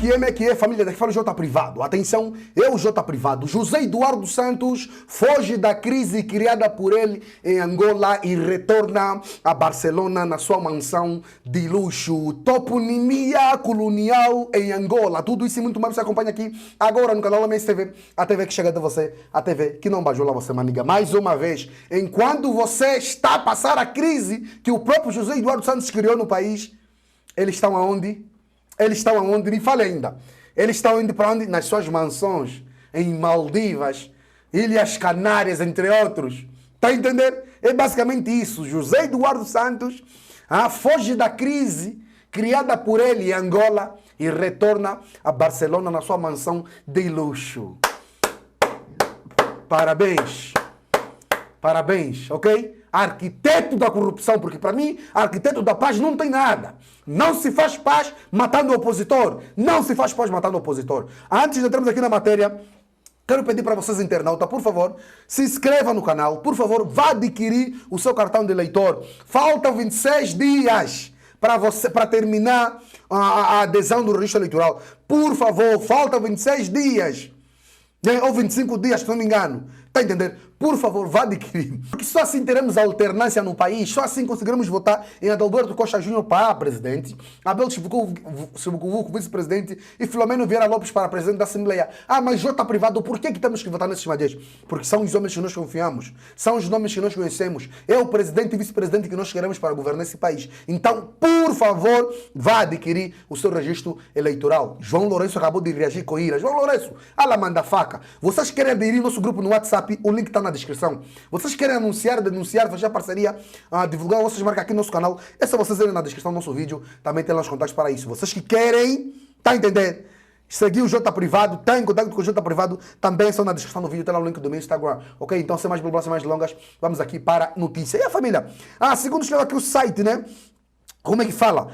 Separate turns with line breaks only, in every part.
que é, família? Daqui fala o J Privado. Atenção, eu, J Privado. José Eduardo Santos foge da crise criada por ele em Angola e retorna a Barcelona na sua mansão de luxo. Toponimia colonial em Angola. Tudo isso e muito mais você acompanha aqui agora no canal MS TV. A TV que chega de você, a TV que não bajula você, maniga. Mais uma vez, enquanto você está a passar a crise que o próprio José Eduardo Santos criou no país, eles estão aonde? Eles estão aonde? Me fale ainda. Eles estão indo para onde? Nas suas mansões, em Maldivas, Ilhas Canárias, entre outros. Está a entender? É basicamente isso. José Eduardo Santos foge da crise criada por ele em Angola e retorna a Barcelona na sua mansão de luxo. Parabéns. Parabéns, ok? Arquiteto da corrupção, porque para mim, arquiteto da paz não tem nada. Não se faz paz matando o opositor. Não se faz paz matando o opositor. Antes de entrarmos aqui na matéria, quero pedir para vocês, internauta, por favor, se inscreva no canal. Por favor, vá adquirir o seu cartão de eleitor. Faltam 26 dias para terminar a adesão do registro eleitoral. Por favor, faltam 26 dias. Ou 25 dias, se não me engano. Está a entender? Por favor, vá adquirir. Porque só assim teremos alternância no país, só assim conseguiremos votar em Adalberto Costa Júnior para presidente, Abel Chivucovuco, vice-presidente, e Filomeno Vieira Lopes para presidente da Assembleia. Mas J Privado, por que temos que votar nesses madeiros? Porque são os homens que nós confiamos, são os nomes que nós conhecemos, é o presidente e vice-presidente que nós queremos para governar esse país. Então, por favor, vá adquirir o seu registro eleitoral. João Lourenço acabou de reagir com ira. João Lourenço, ala manda faca. Vocês querem aderir ao nosso grupo no WhatsApp? O link está na descrição. Vocês querem anunciar, denunciar, fazer parceria, divulgar vocês marcam aqui no nosso canal. É só vocês irem na descrição do nosso vídeo. Também tem lá os contatos para isso. Vocês que querem, tá entendendo? Seguir o J Privado, tá em contato com o J Privado, também são na descrição do vídeo, tem lá o link do meu Instagram. Ok? Então, sem mais blablas, sem mais delongas, vamos aqui para a notícia. E a família? Segundo escreveu aqui o site, né? Como é que fala?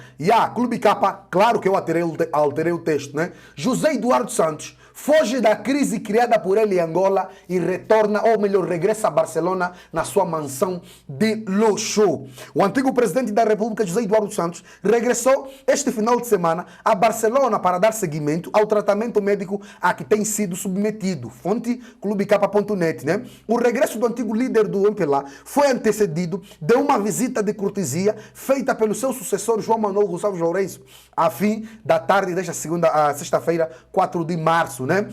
Clube Capa, claro que eu alterei o texto, né? José Eduardo Santos foge da crise criada por ele em Angola e retorna, ou melhor, regressa a Barcelona na sua mansão de luxo. O antigo presidente da República, José Eduardo Santos, regressou este final de semana a Barcelona para dar seguimento ao tratamento médico a que tem sido submetido. Fonte clubecapa.net, né? O regresso do antigo líder do MPLA foi antecedido de uma visita de cortesia feita pelo seu sucessor, João Manuel Gonçalves Lourenço, a fim da tarde desta sexta-feira, 4 de março. Né?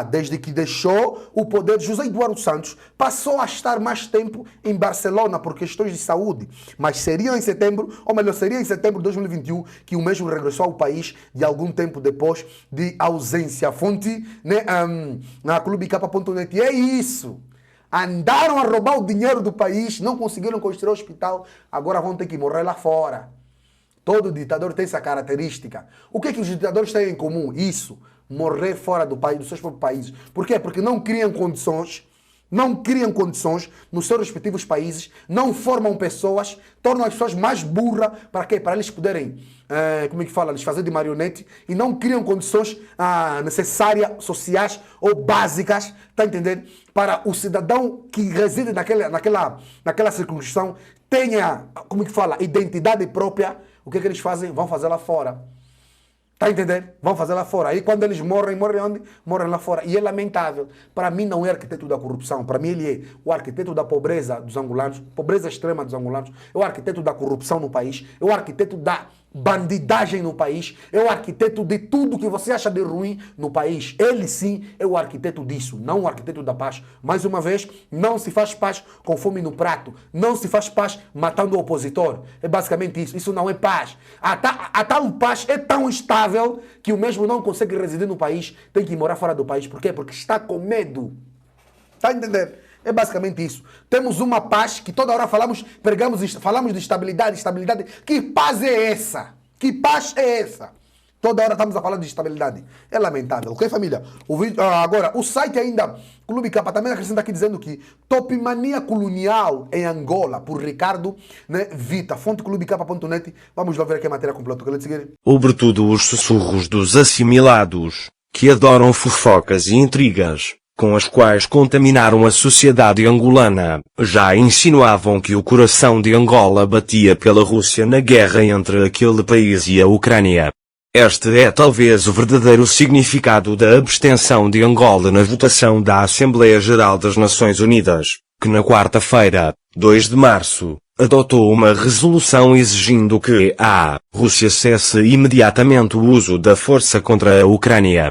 Desde que deixou o poder, José Eduardo Santos passou a estar mais tempo em Barcelona por questões de saúde, mas seria em setembro de 2021 que o mesmo regressou ao país de algum tempo depois de ausência. Fonte, né, na clubecapa.net. E é isso. Andaram a roubar o dinheiro do país, não conseguiram construir o hospital, agora vão ter que morrer lá fora. Todo ditador tem essa característica. O que os ditadores têm em comum? Isso. Morrer fora do país, dos seus próprios países. Por quê? Porque não criam condições nos seus respectivos países, não formam pessoas, tornam as pessoas mais burras. Para quê? Para eles poderem, lhes fazer de marionete, e não criam condições necessárias, sociais ou básicas, tá entendendo? Para o cidadão que reside naquela circunscrição tenha, identidade própria. O que eles fazem? Vão fazer lá fora. Tá entendendo? Vão fazer lá fora. Aí quando eles morrem onde? Morrem lá fora. E é lamentável. Para mim não é arquiteto da corrupção. Para mim ele é o arquiteto da pobreza dos angolanos, pobreza extrema dos angolanos. É o arquiteto da corrupção no país. É o arquiteto da bandidagem no país. É o arquiteto de tudo que você acha de ruim no país. Ele sim é o arquiteto disso, não o arquiteto da paz. Mais uma vez, não se faz paz com fome no prato. Não se faz paz matando o opositor. É basicamente isso. Isso não é paz. A tal paz é tão instável que o mesmo não consegue residir no país, tem que morar fora do país. Por quê? Porque está com medo. Está entendendo? É basicamente isso. Temos uma paz que toda hora falamos de estabilidade. Que paz é essa? Que paz é essa? Toda hora estamos a falar de estabilidade. É lamentável, ok, família? Agora, o site ainda, Clube Capa, também acrescenta aqui dizendo que Topimania Colonial em Angola, por Ricardo, né, Vita, fonte clubecapa.net. Vamos lá ver aqui a matéria completa.
Sobretudo os sussurros dos assimilados, que adoram fofocas e intrigas, com as quais contaminaram a sociedade angolana, já insinuavam que o coração de Angola batia pela Rússia na guerra entre aquele país e a Ucrânia. Este é talvez o verdadeiro significado da abstenção de Angola na votação da Assembleia Geral das Nações Unidas, que na quarta-feira, 2 de março, adotou uma resolução exigindo que a Rússia cesse imediatamente o uso da força contra a Ucrânia.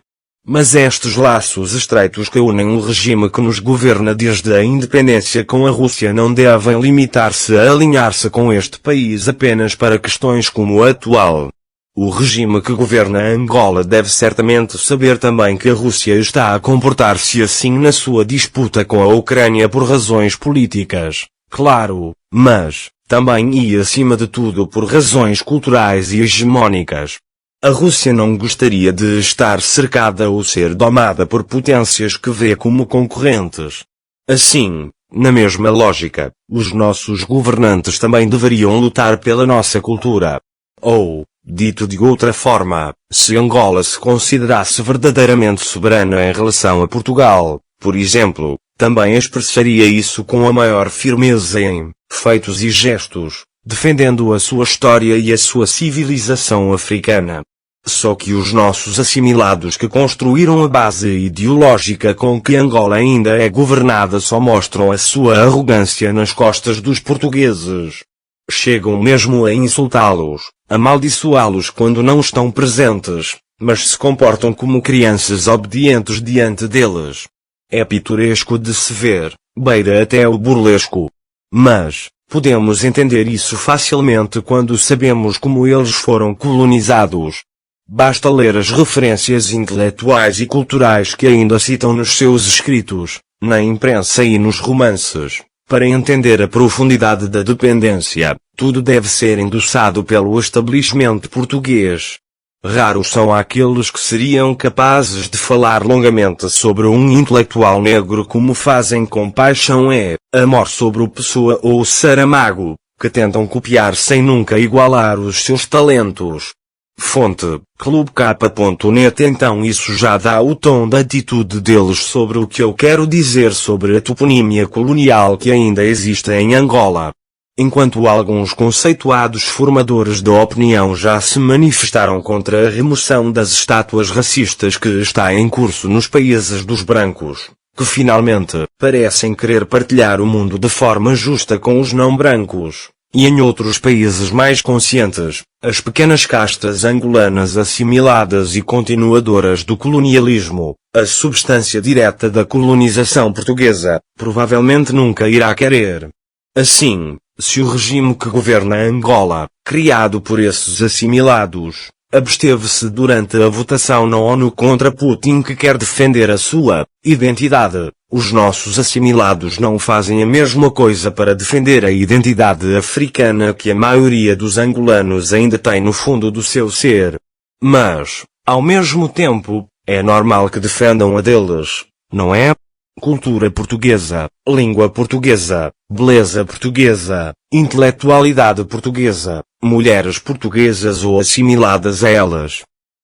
Mas estes laços estreitos que unem o regime que nos governa desde a independência com a Rússia não devem limitar-se a alinhar-se com este país apenas para questões como a atual. O regime que governa Angola deve certamente saber também que a Rússia está a comportar-se assim na sua disputa com a Ucrânia por razões políticas, claro, mas, também e acima de tudo por razões culturais e hegemónicas. A Rússia não gostaria de estar cercada ou ser domada por potências que vê como concorrentes. Assim, na mesma lógica, os nossos governantes também deveriam lutar pela nossa cultura. Ou, dito de outra forma, se Angola se considerasse verdadeiramente soberana em relação a Portugal, por exemplo, também expressaria isso com a maior firmeza em feitos e gestos, defendendo a sua história e a sua civilização africana. Só que os nossos assimilados que construíram a base ideológica com que Angola ainda é governada só mostram a sua arrogância nas costas dos portugueses. Chegam mesmo a insultá-los, amaldiçoá-los quando não estão presentes, mas se comportam como crianças obedientes diante deles. É pitoresco de se ver, beira até o burlesco. Mas, podemos entender isso facilmente quando sabemos como eles foram colonizados. Basta ler as referências intelectuais e culturais que ainda citam nos seus escritos, na imprensa e nos romances, para entender a profundidade da dependência. Tudo deve ser endossado pelo establishment português. Raros são aqueles que seriam capazes de falar longamente sobre um intelectual negro como fazem com Paixão e Amor sobre o Pessoa ou Saramago, que tentam copiar sem nunca igualar os seus talentos. Fonte, clubk.net. Então isso já dá o tom da atitude deles sobre o que eu quero dizer sobre a toponímia colonial que ainda existe em Angola. Enquanto alguns conceituados formadores de opinião já se manifestaram contra a remoção das estátuas racistas que está em curso nos países dos brancos, que finalmente parecem querer partilhar o mundo de forma justa com os não brancos. E em outros países mais conscientes, as pequenas castas angolanas assimiladas e continuadoras do colonialismo, a substância direta da colonização portuguesa, provavelmente nunca irá querer. Assim, se o regime que governa Angola, criado por esses assimilados, absteve-se durante a votação na ONU contra Putin que quer defender a sua identidade, os nossos assimilados não fazem a mesma coisa para defender a identidade africana que a maioria dos angolanos ainda tem no fundo do seu ser. Mas, ao mesmo tempo, é normal que defendam a deles, não é? Cultura portuguesa, língua portuguesa, beleza portuguesa, intelectualidade portuguesa, mulheres portuguesas ou assimiladas a elas.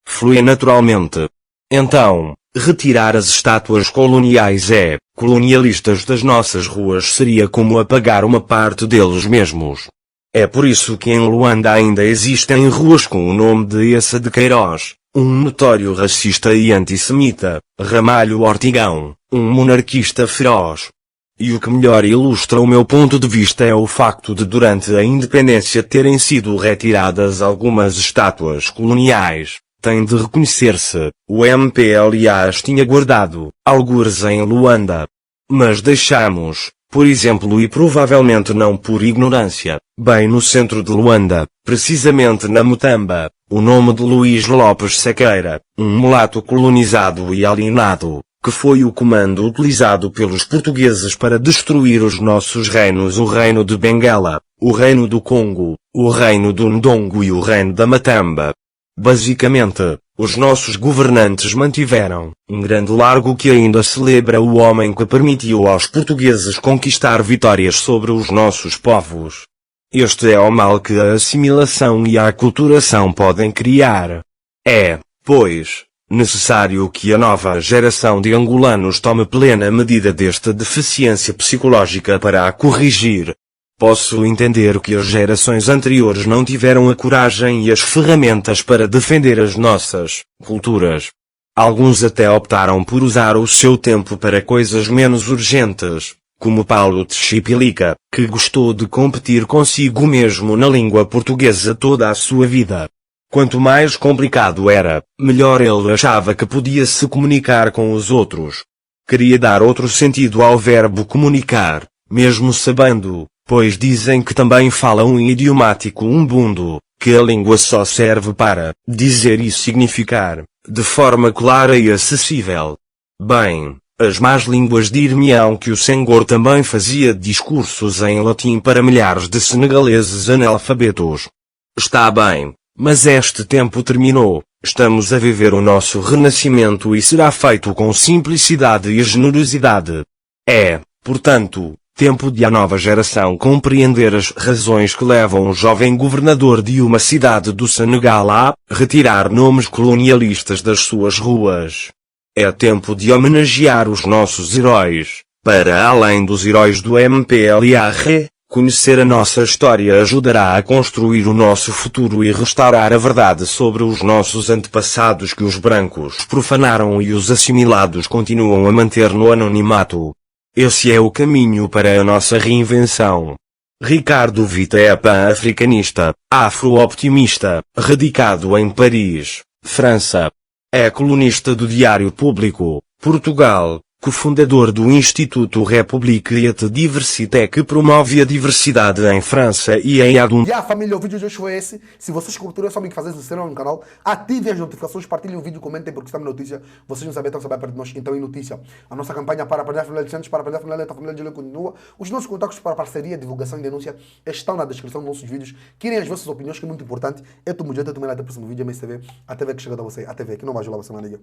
Flui naturalmente. Então, retirar as estátuas coloniais colonialistas das nossas ruas seria como apagar uma parte deles mesmos. É por isso que em Luanda ainda existem ruas com o nome de Essa de Queiroz, um notório racista e antissemita, Ramalho Ortigão, um monarquista feroz. E o que melhor ilustra o meu ponto de vista é o facto de durante a independência terem sido retiradas algumas estátuas coloniais. Tem de reconhecer-se, o MPLA as tinha guardado, algures em Luanda. Mas deixamos, por exemplo e provavelmente não por ignorância, bem no centro de Luanda, precisamente na Mutamba, o nome de Luís Lopes Sequeira, um mulato colonizado e alienado, que foi o comando utilizado pelos portugueses para destruir os nossos reinos, o reino de Benguela, o reino do Congo, o reino do Ndongo e o reino da Matamba. Basicamente, os nossos governantes mantiveram um grande largo que ainda celebra o homem que permitiu aos portugueses conquistar vitórias sobre os nossos povos. Este é o mal que a assimilação e a aculturação podem criar. É, pois, necessário que a nova geração de angolanos tome plena medida desta deficiência psicológica para a corrigir. Posso entender que as gerações anteriores não tiveram a coragem e as ferramentas para defender as nossas culturas. Alguns até optaram por usar o seu tempo para coisas menos urgentes, como Paulo Tchipilica, que gostou de competir consigo mesmo na língua portuguesa toda a sua vida. Quanto mais complicado era, melhor ele achava que podia se comunicar com os outros. Queria dar outro sentido ao verbo comunicar, mesmo sabendo, pois dizem que também fala um idiomático umbundo, que a língua só serve para dizer e significar, de forma clara e acessível. Bem, as más línguas dir-me-ão que o Senghor também fazia discursos em latim para milhares de senegaleses analfabetos. Está bem, mas este tempo terminou, estamos a viver o nosso renascimento e será feito com simplicidade e generosidade. É, portanto, tempo de a nova geração compreender as razões que levam o jovem governador de uma cidade do Senegal a retirar nomes colonialistas das suas ruas. É tempo de homenagear os nossos heróis, para além dos heróis do MPLA. Conhecer a nossa história ajudará a construir o nosso futuro e restaurar a verdade sobre os nossos antepassados que os brancos profanaram e os assimilados continuam a manter no anonimato. Esse é o caminho para a nossa reinvenção. Ricardo Vita é pan-africanista, afro-optimista, radicado em Paris, França. É colunista do Diário Público, Portugal, cofundador do Instituto République et Diversité que promove a diversidade em França e em Adun.
E a família, o vídeo de hoje foi esse. Se vocês curtiram, é só me fazer se inscrevam no canal, ativem as notificações, partilhem o vídeo, comentem porque está na notícia. Vocês não sabem, estão sabendo perto de nós, então em notícia. A nossa campanha para aprender a família de Santos, para aprender a família lenta, a família de Leão continua. Os nossos contatos para parceria, divulgação e denúncia estão na descrição dos nossos vídeos. Querem as vossas opiniões, que é muito importante. Eu estou muito até o próximo vídeo, MSTV. Até ver que chega a você, até ver que não vai ajudar você, maniga.